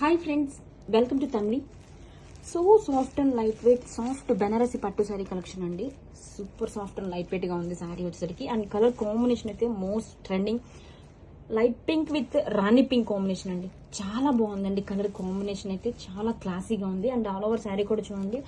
Hi friends, welcome to Tamli. So soft and lightweight, soft Banarasi పట్టు sorry collection అండి. Super soft and light weight గా ఉంది sorry వచ్చేసరికి. And colour combination అయితే most trending light pink with Rani pink combination అండి. చాలా బాగుందండి colour combination అయితే, చాలా క్లాసీగా ఉంది. అండ్ ఆల్ ఓవర్ శారీ కూడా చూడండి,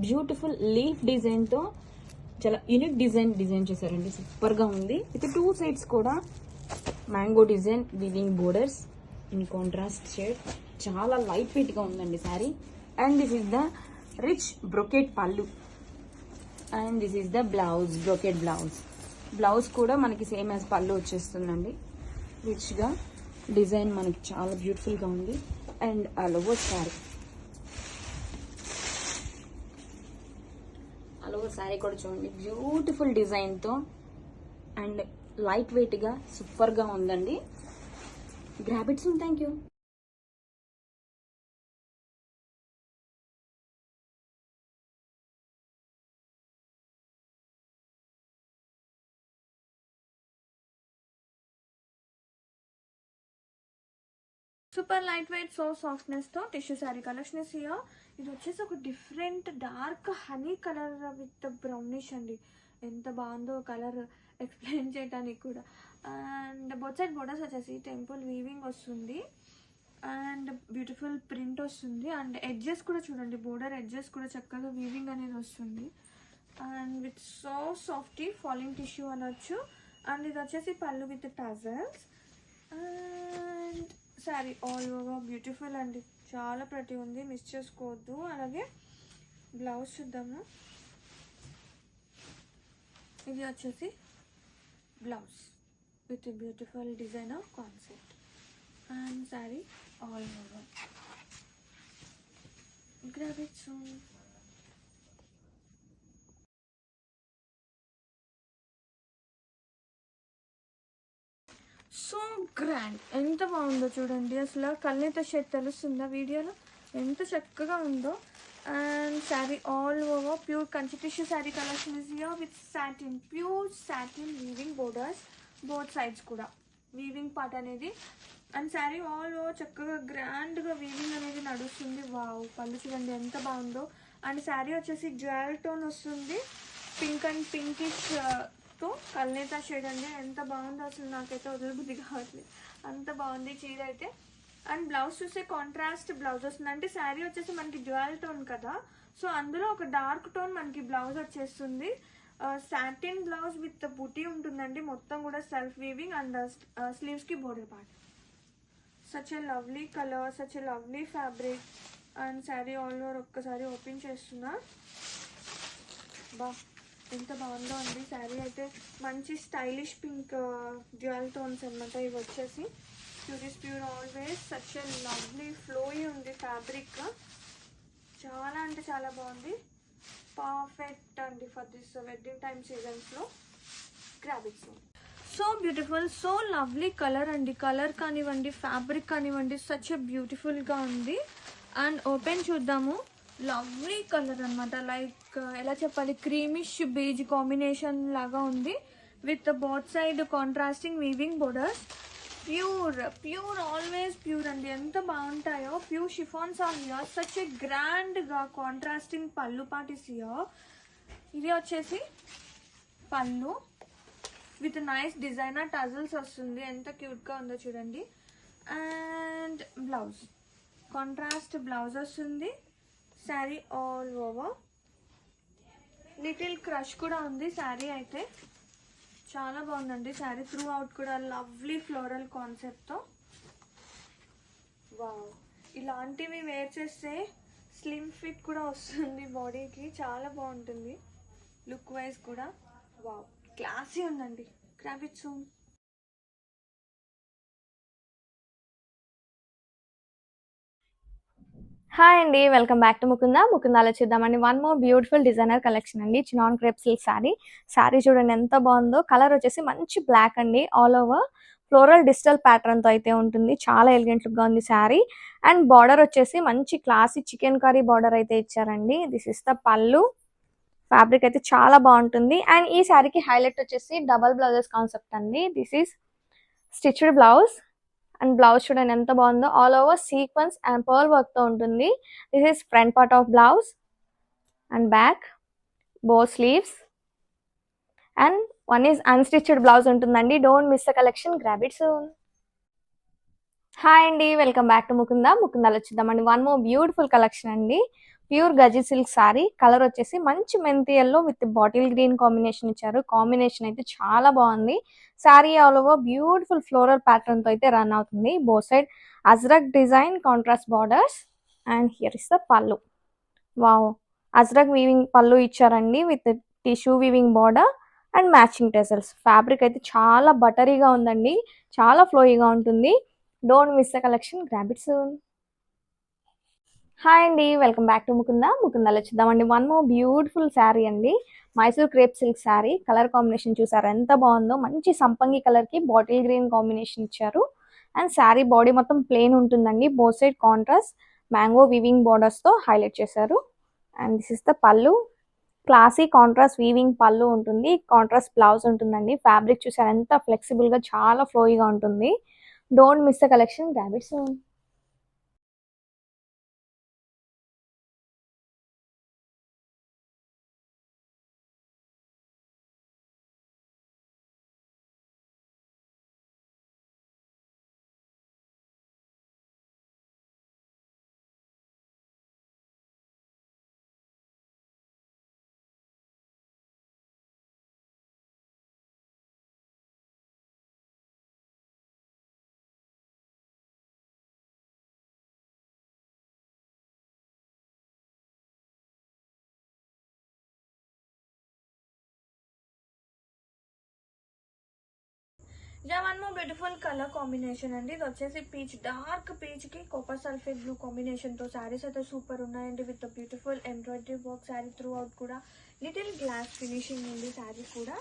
బ్యూటిఫుల్ లీఫ్ డిజైన్ తో చాలా యూనిక్ డిజైన్ చేశారండి. సూపర్ గా ఉంది. విత్ టూ సైడ్స్ కూడా mango design weaving borders in contrast shade. చాలా లైట్ వెయిట్ గా ఉందండి sari. And this is the rich brocade pallu and this is the blouse, brocade blouse కూడా మనకి సేమ్ యాజ్ పళ్ళు వచ్చేస్తుందండి. రిచ్ గా డిజైన్ మనకి చాలా బ్యూటిఫుల్ గా ఉంది. అండ్ ఆల్ ఓవర్ శారీ కూడా చూడండి, బ్యూటిఫుల్ డిజైన్ తో అండ్ లైట్ వెయిట్ గా సూపర్ గా ఉందండి. Grab it soon. Thank you. Super light wait so softness తో టిష్యూ శారీ కలెక్షన్ ఇయర్. ఇది వచ్చేసి ఒక different dark honey colour with brownish అండి. ఎంత బాగుందో కలర్ ఎక్స్ప్లెయిన్ చేయడానికి కూడా. అండ్ బోత్ సైడ్ బోర్డర్స్ వచ్చేసి టెంపుల్ వీవింగ్ వస్తుంది అండ్ బ్యూటిఫుల్ ప్రింట్ వస్తుంది. అండ్ ఎడ్జెస్ కూడా చూడండి, బోర్డర్ ఎడ్జెస్ కూడా చక్కగా వీవింగ్ అనేది వస్తుంది. And with so softy falling tissue అనొచ్చు. అండ్ ఇది వచ్చేసి పళ్ళు with tassels. And sari all over beautiful అండి, చాలా ప్రతి ఉంది, మిస్ చేసుకోవద్దు. అలాగే బ్లౌజ్ చూద్దాము. ఇది వచ్చేసి blouse with beautiful designer concept. And sari all over. Grab it soon. So grand, ఎంత బాగుందో చూడండి. అసలు కళ్ళైతే షేడ్ తెలుస్తుందా వీడియోలో, ఎంత చక్కగా ఉందో. And sari all over pure Kanchi tissue sari collection is here with satin, pure satin weaving borders both sides కూడా వీవింగ్ పార్ట్ అనేది. అండ్ శారీ ఆల్ ఓవర్ చక్కగా గ్రాండ్గా వీవింగ్ అనేది నడుస్తుంది. వావ్, పళ్ళు చూడండి ఎంత బాగుందో. అండ్ శారీ వచ్చేసి జ్యువెల్ టోన్ వస్తుంది, పింక్ అండ్ పింకిష్ తో కల్నేత షేడ్ అండి. ఎంత బాగుందో అసలు, నాకైతే వదలబుద్ధి కావట్లేదు, అంత బాగుంది చీర అయితే. అండ్ బ్లౌజ్ చూస్తే కాంట్రాస్ట్ బ్లౌజ్ వస్తుంది. అంటే శారీ వచ్చేసి మనకి డ్యూయల్ టోన్ కదా, సో అందులో ఒక డార్క్ టోన్ మనకి బ్లౌజ్ వచ్చేస్తుంది. సాటిన్ బ్లౌజ్ విత్ బుటీ ఉంటుందండి, మొత్తం కూడా సెల్ఫ్ వీవింగ్. అండ్ స్లీవ్స్ కి border part. Such a lovely colour, such a lovely fabric. And sari all over ఒక్కసారి ఓపెన్ చేస్తున్నా. బా, ఎంత బాగుందో అండి శారీ అయితే. మంచి స్టైలిష్ పింక్ డ్యూయల్ టోన్స్ అనమాట ఇవి వచ్చేసి. Pure always such a lovely flowy ఉంది ఫ్యాబ్రిక్. చాలా అంటే చాలా బాగుంది, పర్ఫెక్ట్ అండి ఫర్ దిస్ వెడ్డింగ్ టైమ్ సీజన్స్లో. గ్రాబిక్స్ so beautiful, so lovely colour అండి. కలర్ కానివ్వండి, ఫ్యాబ్రిక్ కానివ్వండి, సచ్ ఎ బ్యూటిఫుల్గా ఉంది. అండ్ ఓపెన్ చూద్దాము. లవ్లీ కలర్ అనమాట, లైక్ ఎలా చెప్పాలి, క్రీమిష్ బేజ్ కాంబినేషన్ లాగా ఉంది with both side contrasting weaving borders. Pure always pure అండి, ఎంత బాగుంటాయో. Pure chiffons are here, such A grand గా కాంట్రాస్టింగ్ పళ్ళు పార్ట్ ఇస్ హియర్. ఇది వచ్చేసి పళ్ళు విత్ నైస్ డిజైనర్ టజల్స్ వస్తుంది, ఎంత క్యూట్ గా ఉందో చూడండి. అండ్ బ్లౌజ్ కాంట్రాస్ట్ బ్లౌజ్ వస్తుంది. Sari all over little crush కూడా ఉంది శారీ అయితే. చాలా బాగుందండి శారీ త్రూ అవుట్ కూడా లవ్లీ ఫ్లోరల్ కాన్సెప్ట్తో. వావ్, ఇలాంటివి వేర్ చేస్తే స్లిమ్ ఫిట్ కూడా వస్తుంది బాడీకి, చాలా బాగుంటుంది లుక్ వైజ్ కూడా. వావ్, క్లాసీ ఉందండి. Grab it soon. హాయ్ అండి, వెల్కమ్ బ్యాక్ టు ముకుందాలో చూద్దామండి. One more beautiful designer collection అండి. చినాన్ క్రేప్ సిల్క్ శారీ చూడండి ఎంత బాగుందో. కలర్ వచ్చేసి మంచి బ్లాక్ అండి, all over floral digital pattern తో అయితే ఉంటుంది. చాలా ఎలిగెంట్ లుక్ గా ఉంది శారీ. అండ్ బార్డర్ వచ్చేసి మంచి క్లాసీ చికెన్ కర్రీ బార్డర్ అయితే ఇచ్చారండి. This is the pallu. Fabric అయితే చాలా బాగుంటుంది. అండ్ ఈ శారీకి హైలైట్ వచ్చేసి డబల్ బ్లౌజెస్ కాన్సెప్ట్ అండి. This is stitched blouse and blouse చూడండి ఎంత బాగుందో, all over sequence and pearl work తో ఉంటుంది. This is front part of blouse and back bow sleeves and one is unstitched blouse ఉంటుందండి. Don't miss the collection, grab it soon. Hi అండి, welcome back to ముకుందాలో వచ్చేద్దామండి. One more beautiful collection అండి. Pure gaji silk sari, colour వచ్చేసి మంచి మెంతి yellow with bottle green combination ఇచ్చారు. Combination అయితే చాలా బాగుంది. Sari all over beautiful floral pattern తో అయితే రన్ అవుతుంది. Both side ajrakh design contrast borders and here is the pallu. Wow, ajrakh weaving pallu ఇచ్చారండి with tissue weaving border and matching tassels. Fabric అయితే చాలా బటరీగా ఉందండి, చాలా ఫ్లోయిగా ఉంటుంది. Don't miss the collection, grab it soon. Hi అండి, వెల్కమ్ బ్యాక్ టు ముకుందాలో చూద్దామండి. వన్ మోర్ బ్యూటిఫుల్ శారీ అండి, Mysore crepe silk sari. Colour combination చూసారు ఎంత బాగుందో, మంచి సంపంగి కలర్ కి బాటిల్ గ్రీన్ కాంబినేషన్ ఇచ్చారు. అండ్ శారీ బాడీ మొత్తం ప్లెయిన్ ఉంటుందండి. Both side contrast mango weaving borders తో హైలైట్ చేశారు. అండ్ దిస్ ఇస్ ద పళ్ళు, క్లాసీ కాంట్రాస్ట్ వీవింగ్ పళ్ళు ఉంటుంది, కాంట్రాస్ట్ బ్లౌజ్ ఉంటుందండి. ఫ్యాబ్రిక్ చూసారు ఎంత ఫ్లెక్సిబుల్ గా, చాలా ఫ్లోయిగా ఉంటుంది. Don't miss the collection, grab it soon. One more beautiful colour combination అండి. ఇది వచ్చేసి పీచ్, డార్క్ పీచ్ కి కాపర్ సల్ఫేట్ బ్లూ కాంబినేషన్ తో శారీస్ అయితే సూపర్ ఉన్నాయండి. With beautiful embroidery work sari through out కూడా లిటిల్ గ్లాస్ ఫినిషింగ్ ఉంది శారీ కూడా.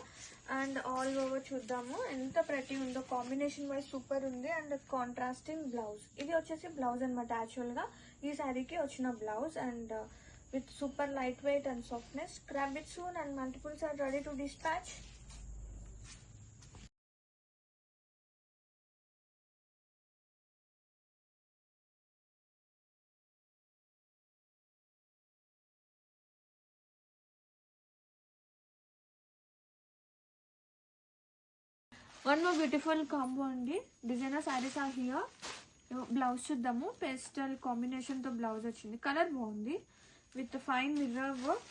అండ్ ఆల్ ఓవర్ చూద్దాము ఎంత ప్రతి ఉందో, కాంబినేషన్ వైజ్ సూపర్ ఉంది. అండ్ కాంట్రాస్టింగ్ బ్లౌజ్, ఇది వచ్చేసి బ్లౌజ్ అనమాట యాక్చువల్ గా ఈ శారీకి వచ్చిన blouse. And with super light weight and softness. Grab it soon and multiples are ready to dispatch. One more beautiful combo అండి. Designer saris are here. Blouse చూద్దాము. పేస్టల్ కాంబినేషన్ తో బ్లౌజ్ వచ్చింది. కలర్ బాగుంది with fine mirror work.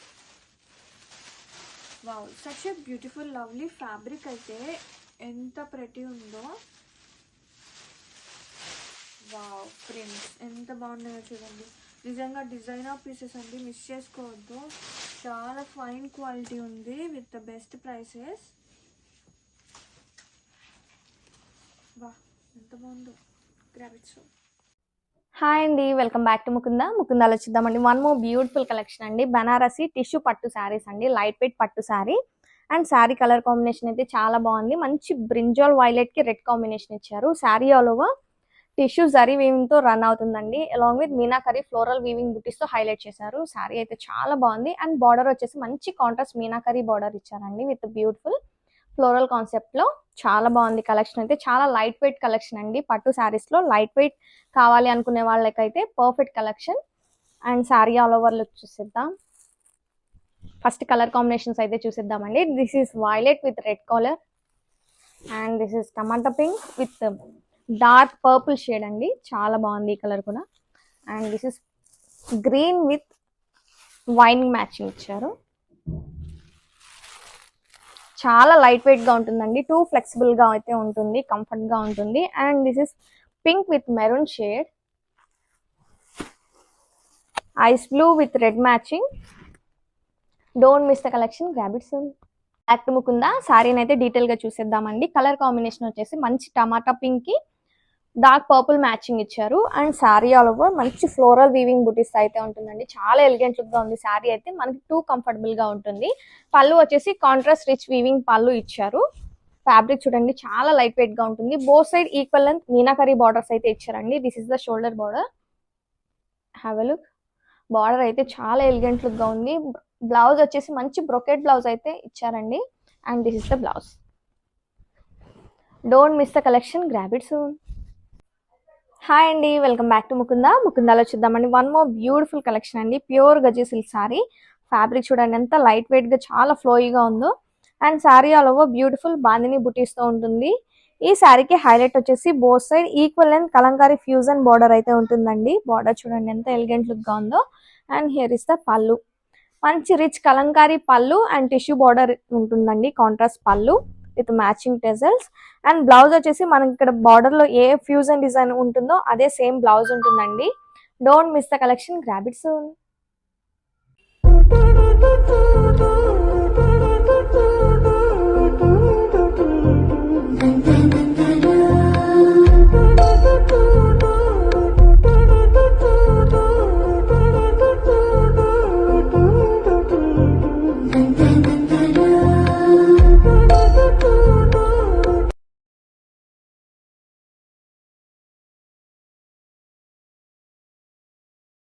Wow, such a beautiful lovely fabric అయితే ఎంత pretty ఉందో. Wow, prints ఎంత బాగున్నాయో చూడండి. నిజంగా డిజైనర్ పీసెస్ అండి, మిస్ చేసుకోవద్దు. చాలా ఫైన్ క్వాలిటీ ఉంది విత్ ద బెస్ట్ ప్రైసెస్. వా, ఎంత బాగుందో, గ్రాబ్ ఇట్ సూన్. హాయ్ అండి, వెల్కమ్ బ్యాక్ టు ముకుందాలో చూద్దామండి. వన్ మోర్ బ్యూటిఫుల్ కలెక్షన్ అండి, బనారసి టిష్యూ పట్టు శారీస్ అండి. లైట్ వెయిట్ పట్టు sari and sari colour combination అయితే చాలా బాగుంది. మంచి బ్రింజాల్ వైలెట్ కి రెడ్ కాంబినేషన్ ఇచ్చారు. Sari all over tissue zari weaving తో రన్ అవుతుందండి. Along with meenakari floral weaving బుటీస్ తో హైలైట్ చేశారు. శారీ అయితే చాలా బాగుంది. అండ్ బార్డర్ వచ్చేసి మంచి కాంట్రాస్ట్ మీనాకరీ బార్డర్ ఇచ్చారండి విత్ బ్యూటిఫుల్ ఫ్లోరల్ కాన్సెప్ట్ లో. చాలా బాగుంది కలెక్షన్ అయితే, చాలా లైట్ వెయిట్ కలెక్షన్ అండి. పట్టు శారీస్ లో లైట్ వెయిట్ కావాలి అనుకునే వాళ్ళకైతే perfect collection. And sari all over look చూసిద్దాం. ఫస్ట్ కలర్ కాంబినేషన్స్ అయితే చూసిద్దామండి. This is violet with red colour and this is tomato pink with dark purple shade అండి. చాలా బాగుంది ఈ కలర్ కూడా. And this is green with wine matching ఇచ్చారు. చాలా లైట్ వెయిట్ గా ఉంటుందండి, టూ ఫ్లెక్సిబుల్ గా అయితే ఉంటుంది, కంఫర్ట్ గా ఉంటుంది. And this is pink with maroon shade, ice blue with red matching. Don't miss the collection, grab it soon. Back to Mukunda శారీని అయితే డీటెయిల్ గా చూసేద్దామండి. కలర్ కాంబినేషన్ వచ్చేసి మంచి టమాటా పింక్ కి డార్క్ పర్పుల్ మ్యాచింగ్ ఇచ్చారు. అండ్ శారీ ఆల్ ఓవర్ మంచి floral weaving బుటీస్ అయితే ఉంటుందండి. చాలా ఎలిగెంట్ లుక్ గా ఉంది శారీ అయితే, మనకి టూ కంఫర్టబుల్ గా ఉంటుంది. పళ్ళు వచ్చేసి కాంట్రాస్ట్ రిచ్ వీవింగ్ పళ్ళు ఇచ్చారు. ఫ్యాబ్రిక్ చూడండి చాలా లైట్ వెయిట్ గా ఉంటుంది. Both side equal length meenakari borders అయితే ఇచ్చారండి. This is the shoulder border, have a look. Border అయితే చాలా ఎలిగెంట్ లుక్ గా ఉంది. బ్లౌజ్ వచ్చేసి మంచి బ్రొకెట్ బ్లౌజ్ అయితే ఇచ్చారండి. And this is the blouse. Don't miss the collection, grab it soon. Hi అండి, వెల్కమ్ బ్యాక్ టు ముకుందాలో చూద్దామండి వన్ మోర్ బ్యూటిఫుల్ కలెక్షన్ అండి. Pure Gaji silk sorry. Fabric చూడండి ఎంత లైట్ వెయిట్ గా చాలా ఫ్లోయిగా ఉందో. And sorry all over beautiful bandhani బుటీస్ తో ఉంటుంది. ఈ సారీకి హైలైట్ వచ్చేసి both side equal length Kalamkari fusion border అయితే ఉంటుందండి. బార్డర్ చూడండి ఎంత ఎలిగెంట్ లుక్ గా ఉందో. అండ్ హియర్ ఇస్ ద పళ్ళు. మంచి రిచ్ కలంకారీ పళ్ళు అండ్ టిష్యూ బార్డర్ ఉంటుందండి. కాంట్రాస్ట్ పళ్ళు విత్ మ్యాచింగ్ టెజల్స్. అండ్ బ్లౌజ్ వచ్చేసి మనకి ఇక్కడ బార్డర్ లో ఏ ఫ్యూజన్ డిజైన్ ఉంటుందో అదే సేమ్ బ్లౌజ్ ఉంటుందండి. Don't miss the collection, grab it soon.